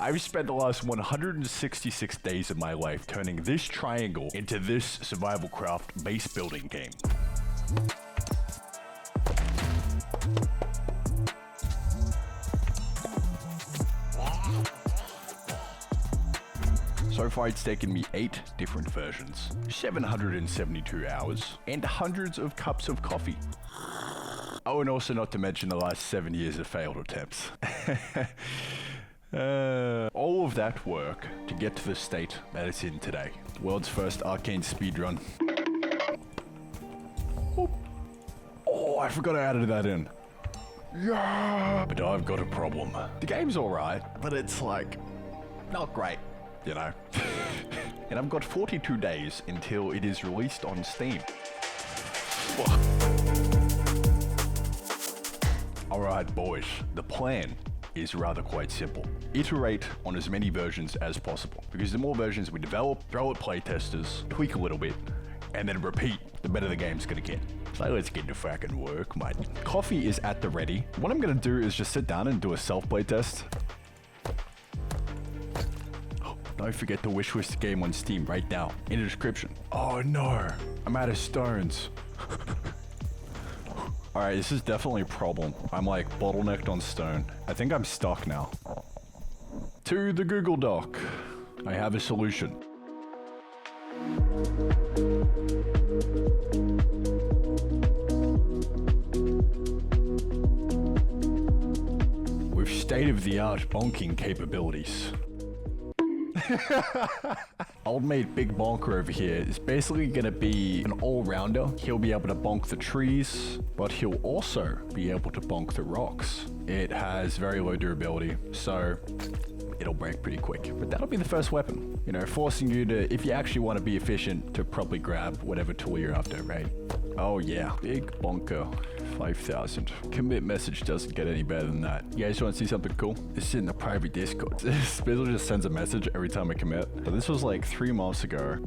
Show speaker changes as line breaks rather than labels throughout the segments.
I've spent the last 166 days of my life turning this triangle into this survival craft base building game. So far it's taken me 8 different versions, 772 hours, and hundreds of cups of coffee. Oh, and also not to mention the last 7 years of failed attempts. All of that work to get to the state that it's in today. World's first arcane speedrun. Oh, I forgot I added that in. Yeah! But I've got a problem. The game's alright, but it's like, not great, you know? And I've got 42 days until it is released on Steam. Alright boys, the plan is rather quite simple. Iterate on as many versions as possible, because the more versions we develop, throw at playtesters, tweak a little bit, and then repeat, the better the game's gonna get. So let's get to fucking work, mate. Coffee is at the ready. What I'm gonna do is just sit down and do a self-play test. Don't forget to wishlist the game on Steam right now, in the description. Oh no, I'm out of stones. Alright, this is definitely a problem. I'm like bottlenecked on stone. I think I'm stuck now. To the Google Doc. I have a solution. With state-of-the-art bonking capabilities. Old mate Big Bonker over here is basically gonna be an all-rounder. He'll be able to bonk the trees, but he'll also be able to bonk the rocks. It has very low durability, so it'll break pretty quick. But that'll be the first weapon, you know, forcing you to, if you actually want to be efficient, to probably grab whatever tool you're after, right? Oh yeah, Big Bonker. 5,000. Commit message doesn't get any better than that. You guys want to see something cool? This is in the private Discord. This basically just sends a message every time I commit. But this was like 3 months ago.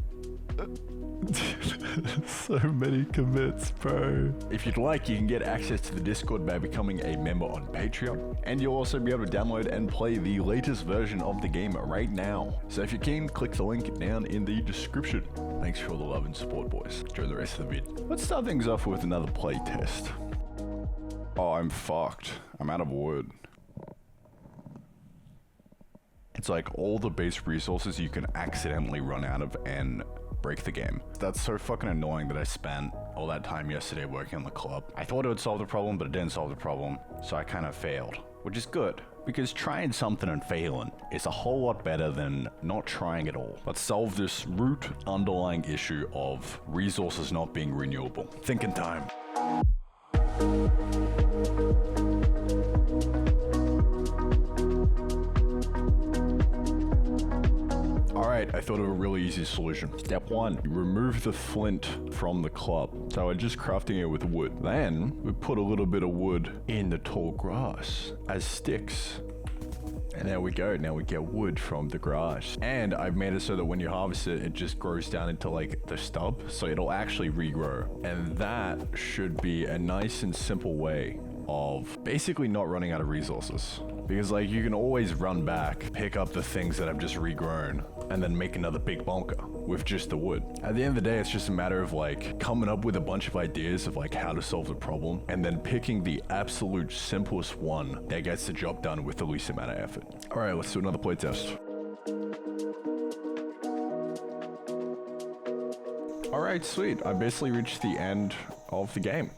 So many commits, bro. If you'd like, you can get access to the Discord by becoming a member on Patreon. And you'll also be able to download and play the latest version of the game right now. So if you're keen, click the link down in the description. Thanks for all the love and support, boys. Enjoy the rest of the vid. Let's start things off with another play test. Oh, I'm fucked. I'm out of wood. It's like all the base resources you can accidentally run out of and break the game. That's so fucking annoying that I spent all that time yesterday working on the club. I thought it would solve the problem, but it didn't solve the problem, so I kind of failed. Which is good, because trying something and failing is a whole lot better than not trying at all. Let's solve this root underlying issue of resources not being renewable. Thinking time. Alright, I thought of a really easy solution. Step 1, you remove the flint from the club. So we're just crafting it with wood. Then we put a little bit of wood in the tall grass as sticks. And there we go, now we get wood from the grass. And I've made it so that when you harvest it, it just grows down into like the stub, so it'll actually regrow. And that should be a nice and simple way of basically not running out of resources. Because like you can always run back, pick up the things that have just regrown, and then make another Big Bonker with just the wood. At the end of the day, it's just a matter of like coming up with a bunch of ideas of like how to solve the problem, and then picking the absolute simplest one that gets the job done with the least amount of effort. All right, let's do another playtest. All right, sweet. I basically reached the end of the game.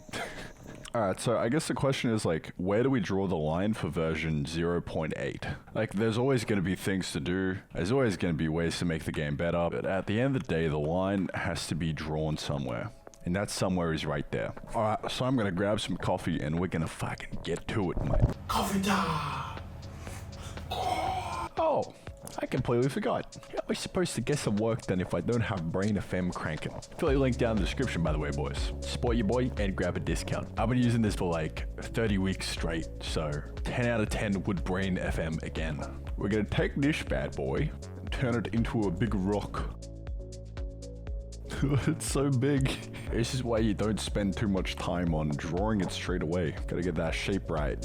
Alright, so I guess the question is like, where do we draw the line for version 0.8? Like, there's always going to be things to do. There's always going to be ways to make the game better. But at the end of the day, the line has to be drawn somewhere. And that somewhere is right there. Alright, so I'm going to grab some coffee and we're going to fucking get to it, mate. Coffee time! Oh, I completely forgot. How am I supposed to get some work done if I don't have Brain FM cranking? Affiliate link down in the description, by the way, boys. Support your boy and grab a discount. I've been using this for like 30 weeks straight, so 10 out of 10 would Brain FM again. We're gonna take this bad boy and turn it into a big rock. It's so big. This is why you don't spend too much time on drawing it straight away. Gotta get that shape right.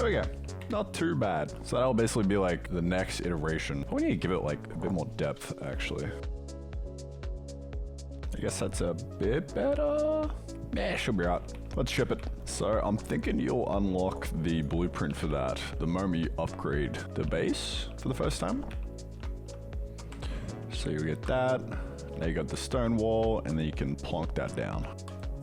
There we go. Not too bad. So that'll basically be like the next iteration. We need to give it like a bit more depth, actually. I guess that's a bit better. Yeah, should be right. Let's ship it. So I'm thinking you'll unlock the blueprint for that the moment you upgrade the base for the first time. So you get that. Now you got the stone wall, and then you can plonk that down.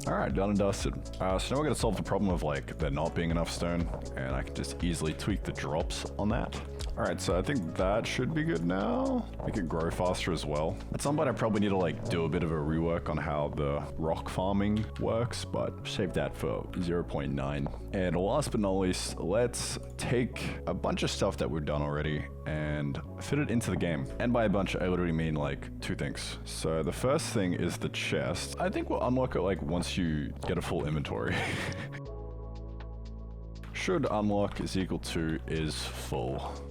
All right, done and dusted. So now we're gonna solve the problem of like there not being enough stone, and I can just easily tweak the drops on that. All right, so I think that should be good now. Make it grow faster as well. At some point I probably need to like do a bit of a rework on how the rock farming works, but save that for 0.9. And last but not least, let's take a bunch of stuff that we've done already and fit it into the game. And by a bunch, I literally mean like 2 things. So the first thing is the chest. I think we'll unlock it like once you get a full inventory. Should unlock is equal to is full.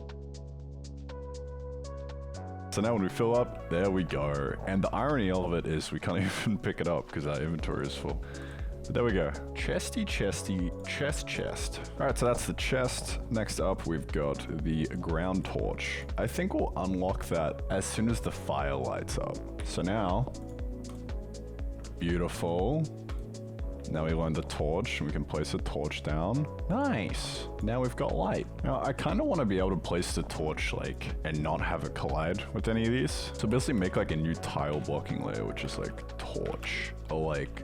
So now when we fill up, there we go. And the irony of it is we can't even pick it up because our inventory is full. But there we go. Chesty, chesty, chest. All right, so that's the chest. Next up, we've got the ground torch. I think we'll unlock that as soon as the fire lights up. So now, beautiful. Now we learn the torch, and we can place a torch down. Nice. Now we've got light. Now, I kind of want to be able to place the torch, like, and not have it collide with any of these. So basically make, like, a new tile blocking layer, which is, like, torch. Or, like,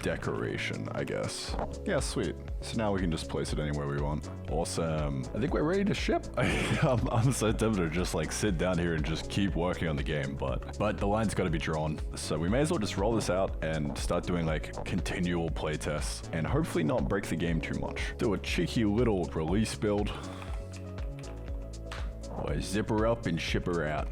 decoration, I guess. Yeah, sweet. So now we can just place it anywhere we want. Awesome. I think we're ready to ship. I'm so tempted to just like sit down here and just keep working on the game, but the line's got to be drawn. So we may as well just roll this out and start doing like continual playtests and hopefully not break the game too much. Do a cheeky little release build. Boy, zip her up and ship her out.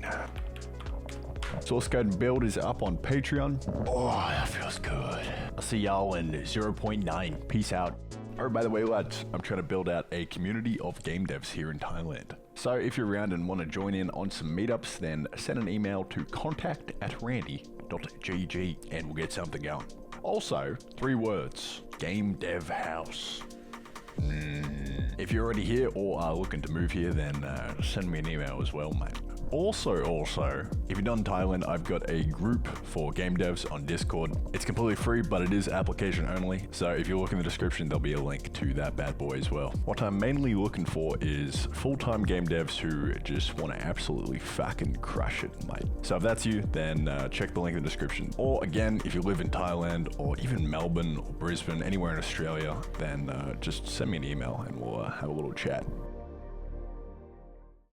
Source code build is up on Patreon. Oh, that feels good. I'll see y'all in 0.9. Peace out. Oh, by the way, lads, I'm trying to build out a community of game devs here in Thailand. So if you're around and want to join in on some meetups, then send an email to contact@randy.gg and we'll get something going. Also, 3 words, Game Dev House. If you're already here or are looking to move here, then send me an email as well, mate. Also, if you're not in Thailand, I've got a group for game devs on Discord. It's completely free, but it is application only. So if you look in the description, there'll be a link to that bad boy as well. What I'm mainly looking for is full-time game devs who just want to absolutely fucking crush it, mate. So if that's you, then check the link in the description. Or again, if you live in Thailand or even Melbourne or Brisbane, anywhere in Australia, then just send me an email and we'll have a little chat.